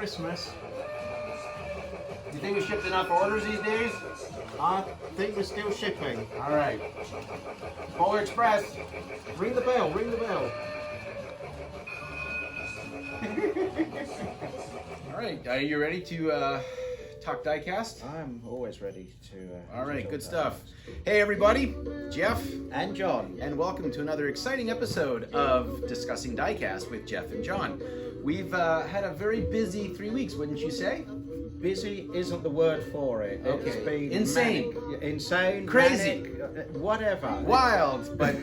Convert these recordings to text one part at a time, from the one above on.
Christmas. You think we shipped enough orders these days? I think we're still shipping. All right. Polar Express. Ring the bell, ring the bell. All right, are you ready to talk Diecast? I'm always ready to... All right, good stuff. Hey everybody, Jeff And John. and welcome to another exciting episode of Discussing Diecast with Jeff and John. We've had a very busy 3 weeks, wouldn't you say? Busy isn't the word for it. Okay. It's been Insane. manic, insane, Crazy. manic, whatever. Wild, but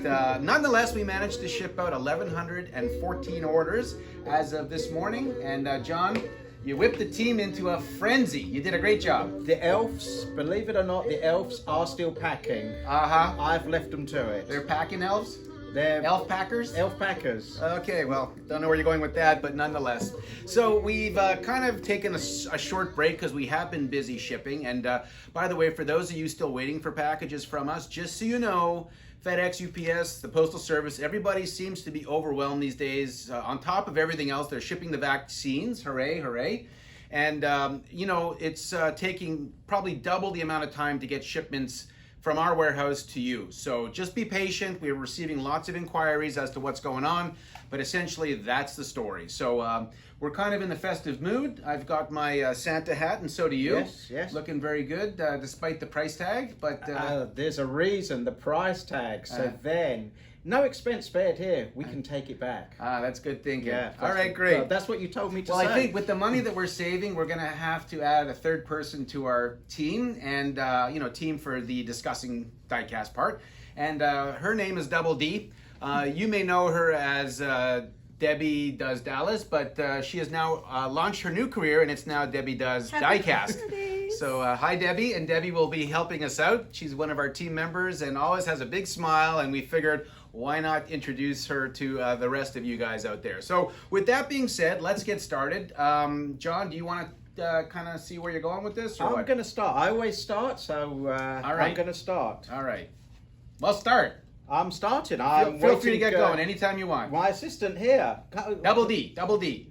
nonetheless, we managed to ship out 1,114 orders as of this morning. And John, you whipped the team into a frenzy. You did a great job. The elves, believe it or not, the elves are still packing. Uh-huh. I've left them to it. They're packing elves? They're Elf packers? elf packers. Okay, well, don't know where you're going with that, but nonetheless. So we've kind of taken a short break because we have been busy shipping. And by the way, for those of you still waiting for packages from us, just so you know, FedEx, UPS, the Postal Service, everybody seems to be overwhelmed these days. On top of everything else, they're shipping the vaccines. Hooray, hooray. And, you know, it's taking probably double the amount of time to get shipments from our warehouse to you. So just be patient. We're receiving lots of inquiries as to what's going on, but essentially that's the story. So we're kind of in the festive mood. I've got my Santa hat, and so do you. Yes, yes. Looking very good, despite the price tag. But There's a reason, the price tag. So then, no expense spared here. We can take it back. that's good thinking. Yeah. All right, great. That's what you told me to Well, say. I think with the money that we're saving, we're going to have to add a third person to our team, and team for the discussing diecast part. And her name is Double D. You may know her as Debbie Does Dallas, but she has now launched her new career, and it's now Debbie Does Diecast. So hi Debbie, and Debbie will be helping us out. She's one of our team members and always has a big smile, and we figured why not introduce her to the rest of you guys out there. So with that being said, let's get started. John, do you want to kind of see where you're going with this? Or I'm what? going to start. I always start, so All right. I'm going to start. All right. Well, start. I'm starting. Feel free to get going anytime you want. My assistant here. Double D, Double D.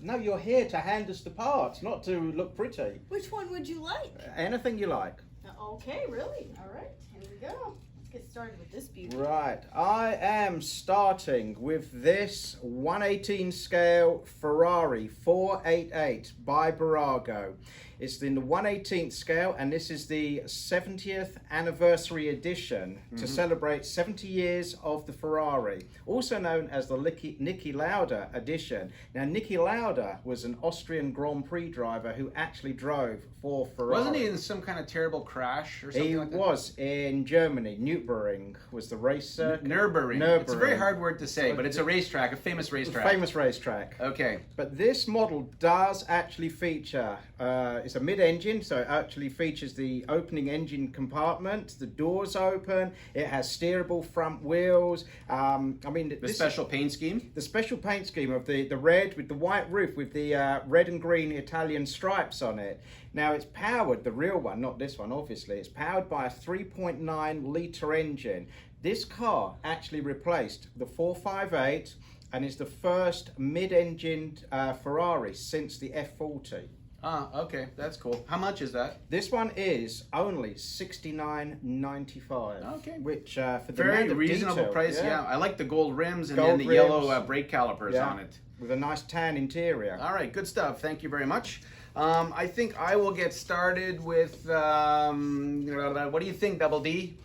No, you're here to hand us the parts, not to look pretty. Which one would you like? Anything you like. Okay, really? All right, here we go. Let's get started with this beauty. Right, I am starting with this 1/18 scale Ferrari 488 by Barago. It's in the 1/18 scale, and this is the 70th anniversary edition to celebrate 70 years of the Ferrari, also known as the Niki Lauda edition. Now, Niki Lauda was an Austrian Grand Prix driver who actually drove for Ferrari. Wasn't he in some kind of terrible crash or something He like that? was in Germany. Nürburgring was the race circuit. Nürburgring. It's a very hard word to say, but it's a racetrack, a famous racetrack. Famous racetrack. Okay. But this model does actually feature, it's a mid-engine, so it actually features the opening engine compartment, the doors open, it has steerable front wheels. The special paint scheme? The special paint scheme of the red with the white roof with the red and green Italian stripes on it. Now it's powered, the real one, not this one obviously, it's powered by a 3.9 litre engine. This car actually replaced the 458 and is the first mid-engined Ferrari since the F40. Okay, that's cool. How much is that? This one is only $69.95. Okay. Which for the Very amount of reasonable detail, price, yeah. I like the gold rims and then Gold the rims. yellow brake calipers Yeah. on it. With a nice tan interior. All right, good stuff. Thank you very much. I think I will get started with, what do you think, Double D?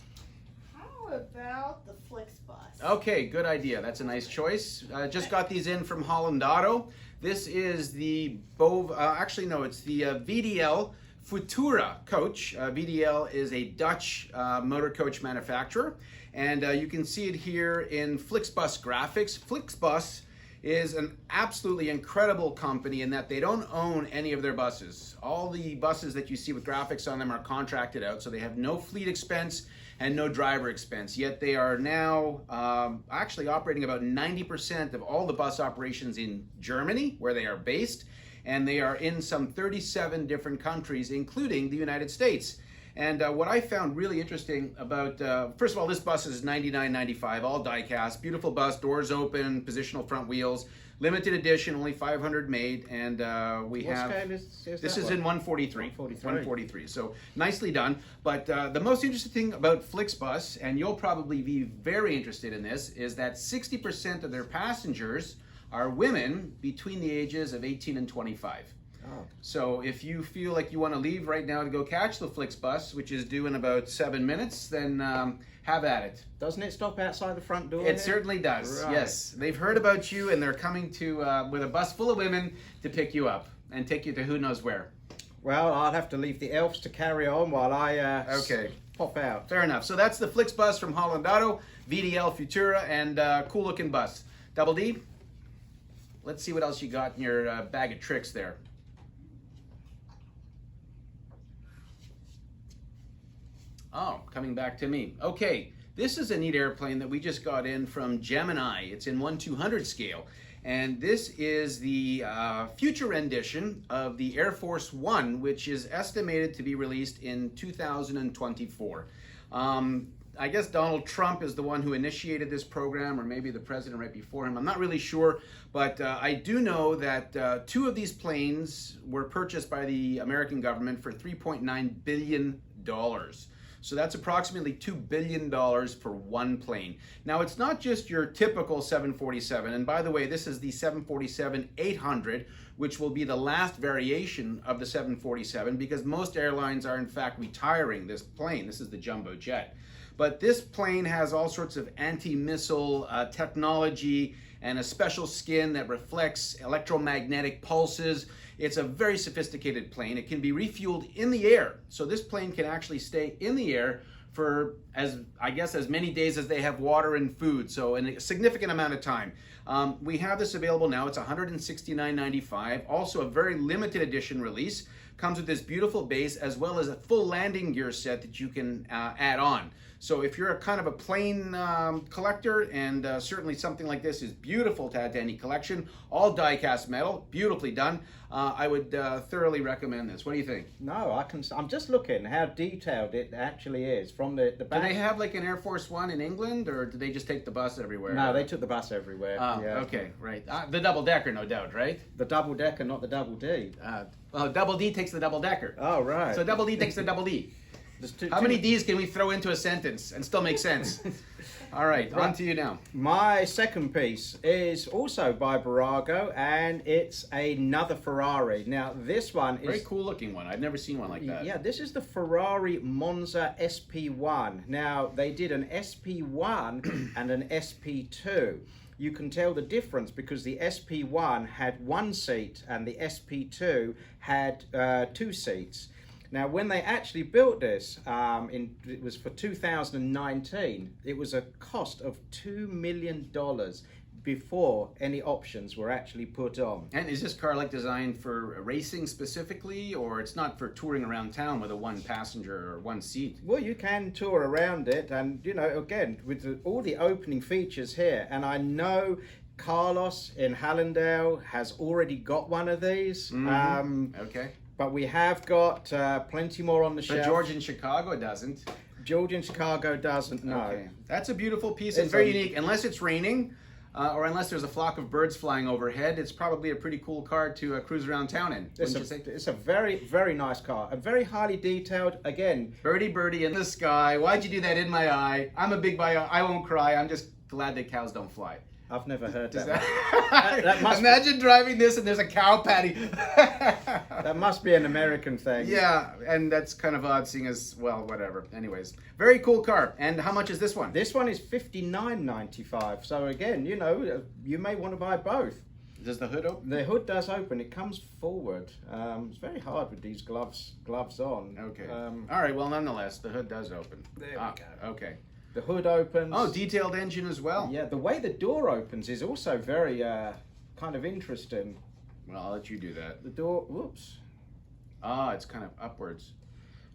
How about the FlixBus? Okay, good idea. That's a nice choice. Just got these in from Holland Auto. This is the it's the VDL Futura coach. VDL is a Dutch motor coach manufacturer, and you can see it here in FlixBus graphics. FlixBus is an absolutely incredible company in that they don't own any of their buses. All the buses that you see with graphics on them are contracted out, so they have no fleet expense and no driver expense. Yet they are now actually operating about 90% of all the bus operations in Germany, where they are based, and they are in some 37 different countries, including the United States. And what I found really interesting about, first of all, this bus is $99.95, all die-cast, beautiful bus, doors open, positional front wheels, limited edition, only 500 made, and we What have. scale is This is that in 143. 143. 143. So nicely done. But the most interesting thing about Flixbus, and you'll probably be very interested in this, is that 60% of their passengers are women between the ages of 18 and 25. Oh. So if you feel like you want to leave right now to go catch the Flixbus, which is due in about 7 minutes, then have at it. Doesn't it stop outside the front door? It certainly does. Right. Yes, they've heard about you, and they're coming to with a bus full of women to pick you up and take you to who knows where. Well, I'll have to leave the elves to carry on while I Okay. pop out. Fair enough. So that's the Flixbus from Holland Auto, VDL Futura, and cool looking bus. Double D, let's see what else you got in your bag of tricks there. Oh, coming back to me. Okay, this is a neat airplane that we just got in from Gemini. It's in 1/200 scale. And this is the future rendition of the Air Force One, which is estimated to be released in 2024. I guess Donald Trump is the one who initiated this program, or maybe the president right before him. I'm not really sure, but I do know that 2 of these planes were purchased by the American government for $3.9 billion. So that's approximately $2 billion for one plane. Now, it's not just your typical 747. And by the way, this is the 747-800, which will be the last variation of the 747 because most airlines are in fact retiring this plane. This is the jumbo jet. But this plane has all sorts of anti-missile technology and a special skin that reflects electromagnetic pulses. It's a very sophisticated plane. It can be refueled in the air. So this plane can actually stay in the air for as many days as they have water and food. So in a significant amount of time. We have this available now. It's $169.95. Also a very limited edition release. Comes with this beautiful base as well as a full landing gear set that you can add on. So if you're a kind of a plane collector, and certainly something like this is beautiful to add to any collection, all die-cast metal, beautifully done, I would thoroughly recommend this. What do you think? No, I'm just looking how detailed it actually is from the back. Do they have like an Air Force One in England, or do they just take the bus everywhere? No, they took the bus everywhere. Oh, yeah. okay, right. The double-decker, no doubt, right? The double decker, not the double D. Well, double D takes the double-decker. Oh, right. So double D takes the double D. How many D's can we throw into a sentence and still make sense? All right, on to you now. My second piece is also by Barago, and it's another Ferrari. Now, this one is... Very cool looking one. I've never seen one like that. Yeah, this is the Ferrari Monza SP1. Now, they did an SP1 and an SP2. You can tell the difference because the SP1 had 1 seat and the SP2 had 2 seats. Now, when they actually built this, it was for 2019, it was a cost of $2 million before any options were actually put on. And is this car like designed for racing specifically, or it's not for touring around town with a 1 passenger or 1 seat? Well, you can tour around it, and you know, again, with all the opening features here, and I know Carlos in Hallandale has already got one of these. Okay. But we have got plenty more on the shelf. But George in Chicago doesn't. George in Chicago doesn't, no. Okay. That's a beautiful piece. It's very unique. Unless it's raining, or unless there's a flock of birds flying overhead, it's probably a pretty cool car to cruise around town in. It's a very, very nice car. A very highly detailed, again. Birdie, birdie in the sky. Why'd you do that in my eye? I'm a big boy. I won't cry. I'm just glad that cows don't fly. I've never heard that. That must imagine driving this and there's a cow patty. That must be an American thing. Yeah, and that's kind of odd seeing as, well, whatever. Anyways, very cool car. And how much is this one? This one is $59.95. So again, you know, you may want to buy both. Does the hood open? The hood does open. It comes forward. It's very hard with these gloves on. Okay. All right, well, nonetheless, the hood does open. There we go. Okay. The hood opens. Oh, detailed engine as well. Yeah, the way the door opens is also very kind of interesting. Well, I'll let you do that. The door, whoops. Ah, it's kind of upwards.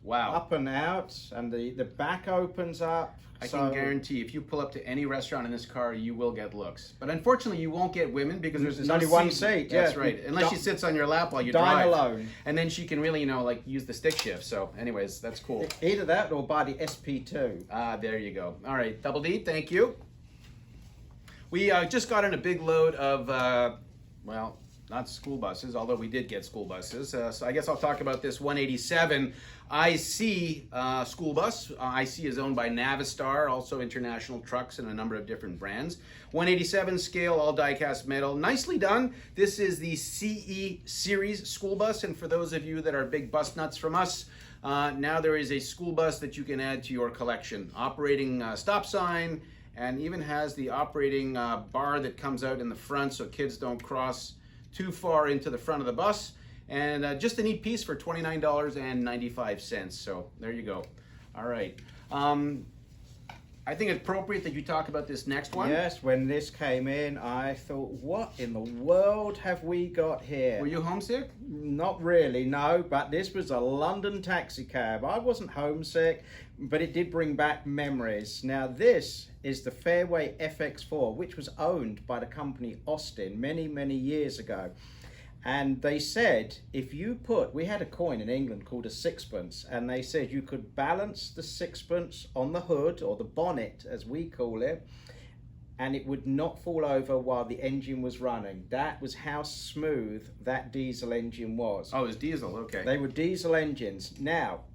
Wow. Up and out, and the back opens up. I can guarantee if you pull up to any restaurant in this car, you will get looks. But unfortunately, you won't get women because there's only one seat. That's yeah. right. Unless she sits on your lap while you Dine drive. alone. And then she can really, like use the stick shift. So anyways, that's cool. Either that or buy the SP2. Ah, there you go. All right, Double D, thank you. We just got in a big load of, well, not school buses, although we did get school buses. So I guess I'll talk about this 187 IC school bus. IC is owned by Navistar, also International Trucks and a number of different brands. 187 scale, all die-cast metal. Nicely done. This is the CE series school bus, and for those of you that are big bus nuts from us, now there is a school bus that you can add to your collection. Operating stop sign, and even has the operating bar that comes out in the front so kids don't cross too far into the front of the bus, and just a neat piece for $29.95. So there you go. All right. I think it's appropriate that you talk about this next one. Yes, when this came in, I thought, what in the world have we got here? Were you homesick? Not really, no, but this was a London taxi cab. I wasn't homesick, but it did bring back memories. Now, this is the Fairway FX4, which was owned by the company Austin many, many years ago. And they said, if you put, we had a coin in England called a sixpence, and they said you could balance the sixpence on the hood, or the bonnet as we call it, and it would not fall over while the engine was running. That was how smooth that diesel engine was. Oh, it was diesel, okay. They were diesel engines. Now,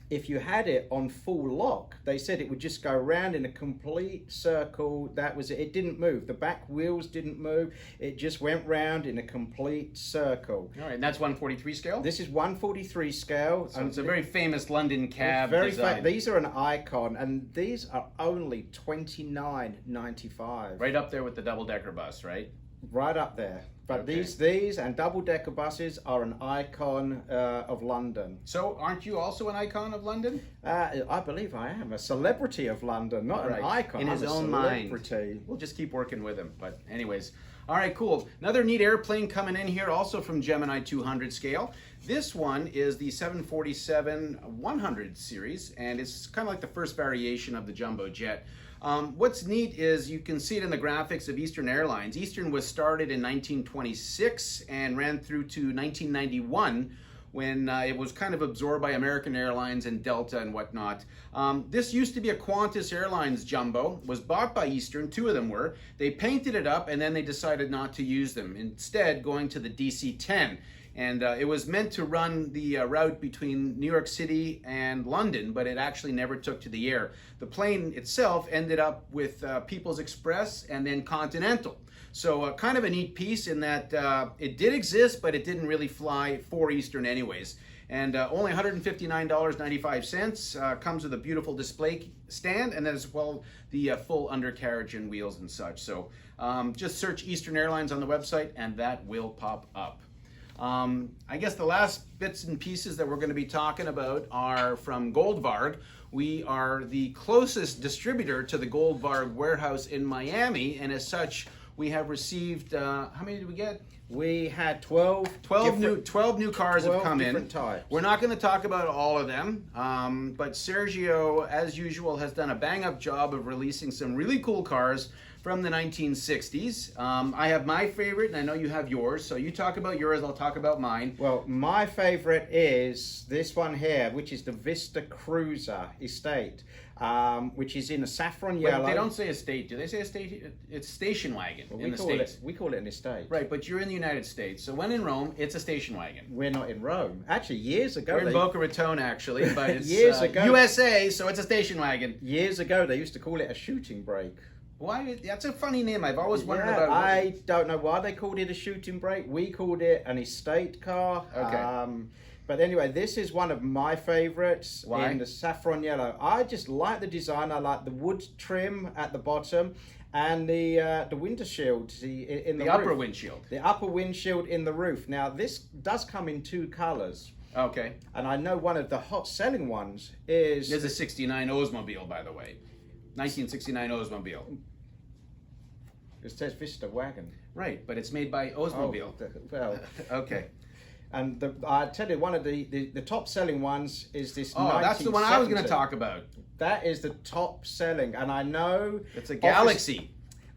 if you had it on full lock, they said it would just go around in a complete circle. That was it. It didn't move. The back wheels didn't move. It just went round in a complete circle. All right, and that's 143 scale? This is 143 scale. So it's a very famous London cab design. These are an icon, and these are only $29.95. Right up there with the double-decker bus, right? Right up there. But Okay. these and double-decker buses are an icon of London. So aren't you also an icon of London? I believe I am a celebrity of London, not an icon. In his I'm a own celebrity. mind. We'll just keep working with him. But anyways, all right, cool. Another neat airplane coming in here, also from Gemini 200 scale. This one is the 747-100 series, and it's kind of like the first variation of the jumbo jet. What's neat is you can see it in the graphics of Eastern Airlines. Eastern was started in 1926 and ran through to 1991 when it was kind of absorbed by American Airlines and Delta and whatnot. This used to be a Qantas Airlines jumbo, was bought by Eastern, two of them were. They painted it up and then they decided not to use them, instead going to the DC-10. And it was meant to run the route between New York City and London, but it actually never took to the air. The plane itself ended up with People's Express and then Continental. So kind of a neat piece in that it did exist, but it didn't really fly for Eastern anyways. And only $159.95, comes with a beautiful display stand, and then as well the full undercarriage and wheels and such. So just search Eastern Airlines on the website and that will pop up. I guess the last bits and pieces that we're going to be talking about are from Goldvarg. We are the closest distributor to the Goldvarg warehouse in Miami, and as such, we have received, how many did we get? We had 12 new cars have come in. Types. We're not going to talk about all of them, but Sergio, as usual, has done a bang-up job of releasing some really cool cars from the 1960s. I have my favorite, and I know you have yours. So you talk about yours, I'll talk about mine. Well, my favorite is this one here, which is the Vista Cruiser Estate, which is in a saffron yellow. Wait, they don't say estate. Do they say estate? It's station wagon in the States. We call it an estate. Right, but you're in the United States. So when in Rome, it's a station wagon. We're not in Rome. Actually, years ago. We're in Boca Raton, actually, but it's years ago. USA, so it's a station wagon. Years ago, they used to call it a shooting brake. Why? That's a funny name. I've always wondered about. I don't know why they called it a shooting brake. We called it an estate car. Okay. But anyway, this is one of my favorites. Why? In the saffron yellow. I just like the design. I like the wood trim at the bottom and the winter shield in the upper roof. windshield. The upper windshield in the roof. Now, this does come in two colors. Okay. And I know one of the hot selling ones is... There's a 69 Oldsmobile, by the way. 1969 Oldsmobile. It says Vista Wagon. Right, but it's made by Oldsmobile. Well, Okay. And I tell you, one of the top selling ones is this. Oh, that's the one I was going to talk about. That is the top selling, and I know it's a Galaxy.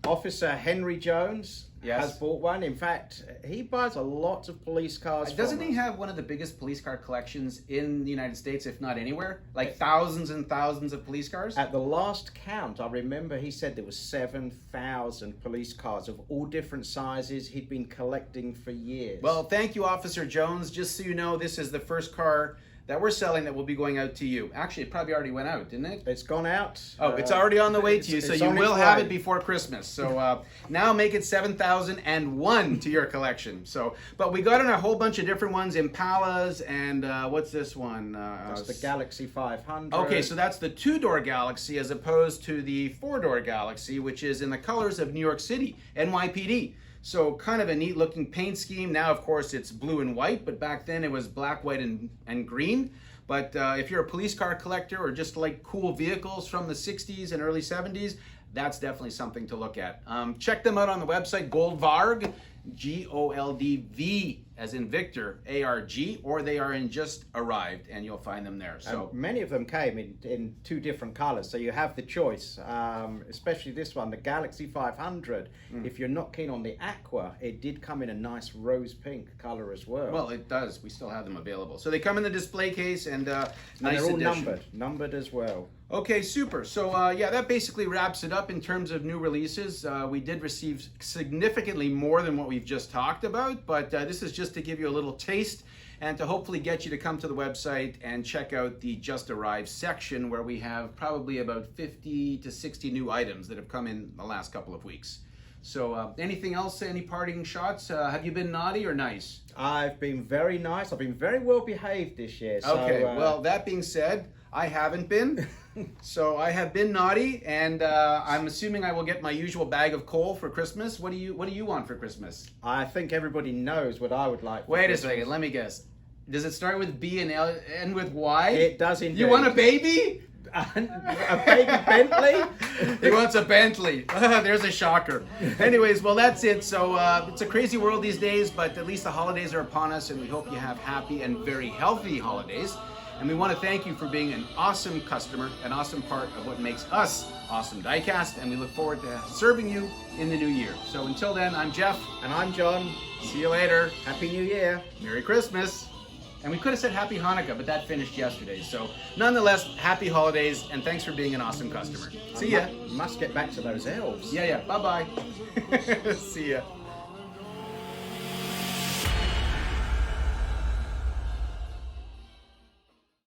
Officer Henry Jones has Yes. bought one. In fact, he buys a lot of police cars. Doesn't from he us. have one of the biggest police car collections in the United States, if not anywhere? Like thousands and thousands of police cars? At the last count, I remember he said there was 7,000 police cars of all different sizes he'd been collecting for years. Well, thank you, Officer Jones. Just so you know, this is the first car that we're selling that will be going out to you. Actually, it probably already went out, didn't it? It's gone out. Oh, it's already on the way to you, so it's you on will its have way. it before Christmas. So now make it 7,001 to your collection. So, but we got in a whole bunch of different ones, Impalas, and what's this one? That's the Galaxy 500. Okay, so that's the two-door Galaxy as opposed to the four-door Galaxy, which is in the colors of New York City, NYPD. So kind of a neat looking paint scheme. Now, of course, it's blue and white, but back then it was black, white, and green. But if you're a police car collector or just like cool vehicles from the 60s and early 70s, that's definitely something to look at. Check them out on the website, Goldvarg, Goldv, as in Victor, ARG, or they are in Just Arrived, and you'll find them there. So many of them came in two different colors, so you have the choice. Especially this one, the Galaxy 500. If you're not keen on the aqua, it did come in a nice rose pink color as well. Well, it does. We still have them available. So they come in the display case and nice they're all edition. numbered as well. Okay, super. So yeah, that basically wraps it up in terms of new releases. We did receive significantly more than what we've just talked about, but this is just to give you a little taste and to hopefully get you to come to the website and check out the Just Arrived section where we have probably about 50 to 60 new items that have come in the last couple of weeks. So anything else, any parting shots? Have you been naughty or nice? I've been very nice. I've been very well behaved this year. So, Okay, well, that being said, I haven't been. So I have been naughty, and I'm assuming I will get my usual bag of coal for Christmas. What do you want for Christmas? I think everybody knows what I would like. For Wait a Christmas. second, let me guess. Does it start with B and L, end with Y? It does indeed. You want a baby? A baby Bentley? He wants a Bentley. There's a shocker. Anyways, well, that's it. So it's a crazy world these days, but at least the holidays are upon us, and we hope you have happy and very healthy holidays. And we want to thank you for being an awesome customer, an awesome part of what makes us awesome Diecast, and we look forward to serving you in the new year. So until then, I'm Jeff. And I'm John. See you later. Happy New Year. Merry Christmas. And we could have said Happy Hanukkah, but that finished yesterday. So nonetheless, happy holidays, and thanks for being an awesome customer. See ya. Must get back to those elves. Yeah. Bye-bye. See ya.